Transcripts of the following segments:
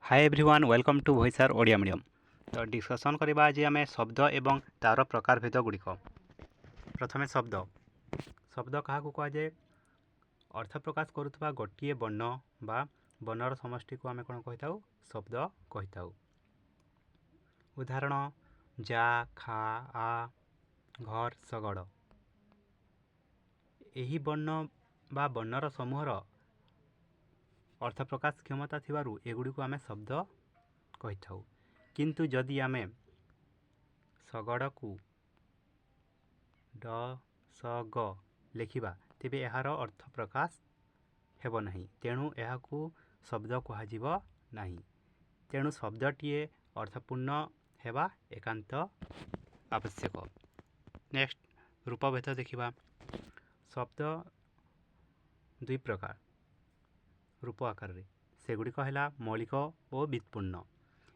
Hi everyone welcome to Voicer Odia medium. तो discussion करबा आज आम शब्द एवं तार प्रकारभेद गुड़िक। प्रथमे शब्द शब्द क्या कहुए अर्थ प्रकाश करुवा गोटे वर्ण बा वर्णर समष्टि को आम कौन कही शब्द कही। उदाहरण जा खा आ घर शगड़। यही वर्ण बा वर्णर समूहर अर्थ प्रकाश क्षमता थिबारु एगुड़ी को आम शब्द कही था। किंतु जदि आम शगड़ को ड स ग लिखिबा तेबे यार अर्थ प्रकाश हेब नहीं, तेणु यहाकू शब्द कहुव नहीं। तेणु शब्दटीए अर्थपूर्ण हेबा एकांत आवश्यक। नेक्स्ट रूपभेद देखिबा। शब्द दुई प्रकार रूप आकार रे सेगुड़िक है मौलिक और व्युत्पन्न।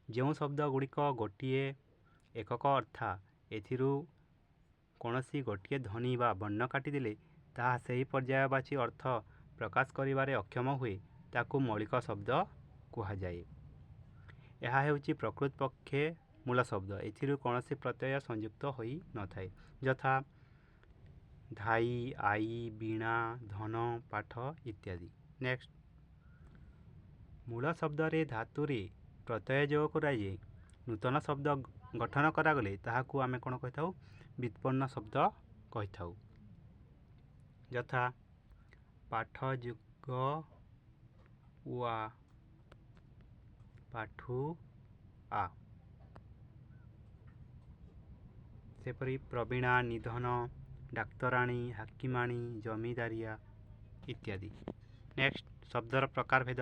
जो शब्द गुड़िक गोटे एकक अर्थात एथिरू कौनसी गोटे ध्वनि बा वर्ण काटिदेले ताहा सही पर्यायवाची अर्थ प्रकाश करिबारे अक्षम हुए ताकू मौलिक शब्द कुहाଯାଏ। यह हेउची प्रकृत पक्षे मूल शब्द। एथिरू कौनसी प्रत्यय संयुक्त होई न थाए, यथा धाई आई बीणा धन पाठ इत्यादि। नेक्स्ट मूल शब्द रे धातु रे प्रत्यय जोग कराए नूतन शब्द गठन करागले ताहाकू आमे कौन कही थाउ व्युत्पन्न शब्द कही थाउ। यथा पाठ जुग उआ पाठु आ। सेपरी प्रवीणा निधन डाक्तराणी हाकिमाणी जमीदारिया इत्यादि। नेक्स्ट शब्दर प्रकार भेद।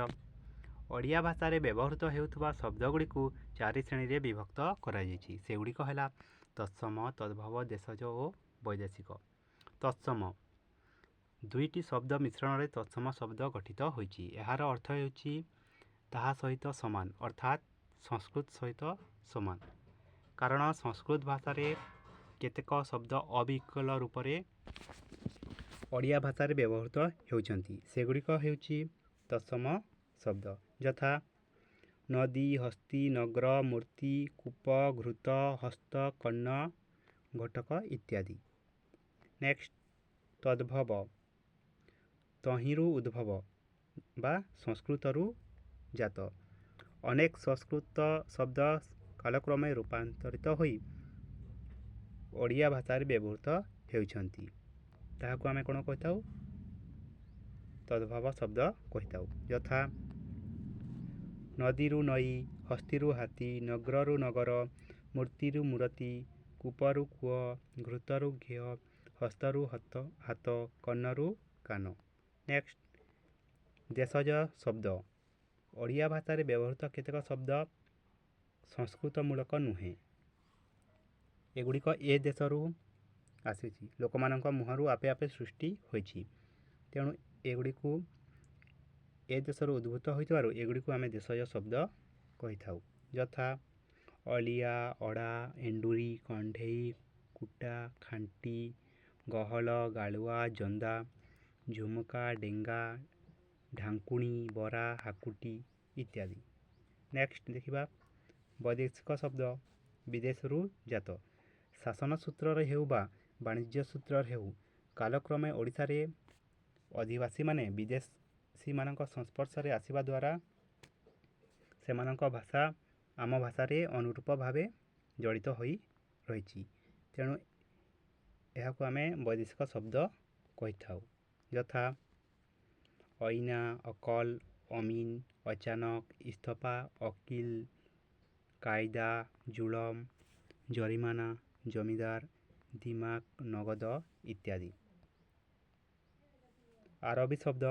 ओडिया भाषा रे व्यवहृत हेउथुबा शब्दगुड़ी को चारि श्रेणी रे विभक्त कराଯାଇଛି। सेगुड़िक है तत्सम तद्भव देशज और वैदेशिक। तत्सम दुईटी शब्द मिश्रण रे तत्सम शब्द गठित होइछि। एहार अर्थ हेउछि ताहा सहित समान अर्थात संस्कृत सहित समान। कारण संस्कृत भाषा रे केतेक शब्द अविकल रूप रे ओडिया भाषा रे व्यवहृत हेउछन्ति। सेगुड़िक हेउछि तत्सम शब्द, यथा नदी हस्ती नगर मूर्ति कूप घृत हस्त कर्ण घटक इत्यादि। नेक्स्ट तद्भव तहिरु उद्भव बा संस्कृतरु जात। अनेक संस्कृत शब्द कालक्रमे रूपांतरित होई ओडिया भाषा रे व्यवहृत हेउछन्ति। ताहाकू आमे कोन कहिताउ तद्भव शब्द कहिताउ। यथा नदीरु नई हस्तीरु हाथी नगररु नगर मूर्तिरु मूर्ति कूपरु कूଅ घृतरु घेय हस्तरु हाथ कन्नरु कान। नेक्स्ट देशज शब्द ओडिया भाषा रे व्यवहृत केतेक शब्द संस्कृत मूलक नुहे। एगुड़िक ए देशरू आसीछि लोकमानक मुहरु आपे आपे सृष्टि होइछि। तेणु एगुड़िकू ए देशरू उद्भूत होइथिबारु एगुड़िकू आमे देशज शब्द कहि थाउ। यथा अलिया अड़ा एंडुरी कंढेई कुटा खांटी गहल गालुआ जंदा झुमका डेंगा ढांकुणी बरा हाकुटी इत्यादि। नेक्स्ट देखिबा वैदेशिक शब्द विदेशरू जात। शासन सूत्र हेउ बा वाणिज्य सूत्र हेउ कालक्रमे ओडिशा रे अधिवासी माने विदेशी मानक संस्पर्श रे आसीबा द्वारा सेमानक भाषा आम भाषा रे अनुरूप भावे जड़ित होई रहिछि। तेणु एहाकू आमे वैदेशिक शब्द कहि थाउ। यथा अइना अकल अमीन अचानक इस्तफा अकिल कायदा जुलम जरिमाना जमीदार दिमाग नगद इत्यादि। आरबी शब्द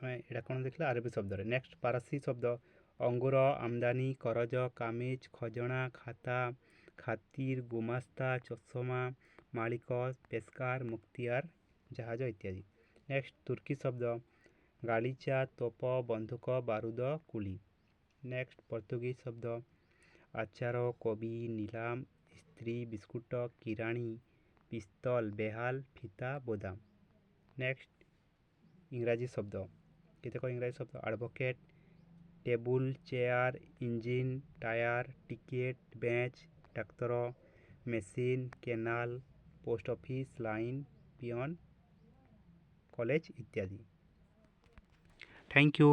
एटा कौन देखला आरबी शब्द रे। नेक्स्ट पारसी शब्द अंगूर आमदानी करज कामेज खजना खाता खातिर गुमास्ता चषमा मालिक पेशकार मुक्तियार जहाज इत्यादि। नेक्स्ट तुर्की शब्द गालीचा तोप बंधुक बारूद कुली। नेक्स्ट पोर्तुगीज शब्द आचार कवि नीलाम स्त्री बिस्कुट किराणी पिस्तल बेहाल फीता बोदाम। नेक्स्ट इंग्राजी शब्द କେତେକ ଇଂରାଜୀ ଶବ୍ଦ advocate, table, chair, engine, tyre, ticket, bench, doctor, machine, canal, post office, line, peon, college ଇତ୍ୟାଦି। Thank you.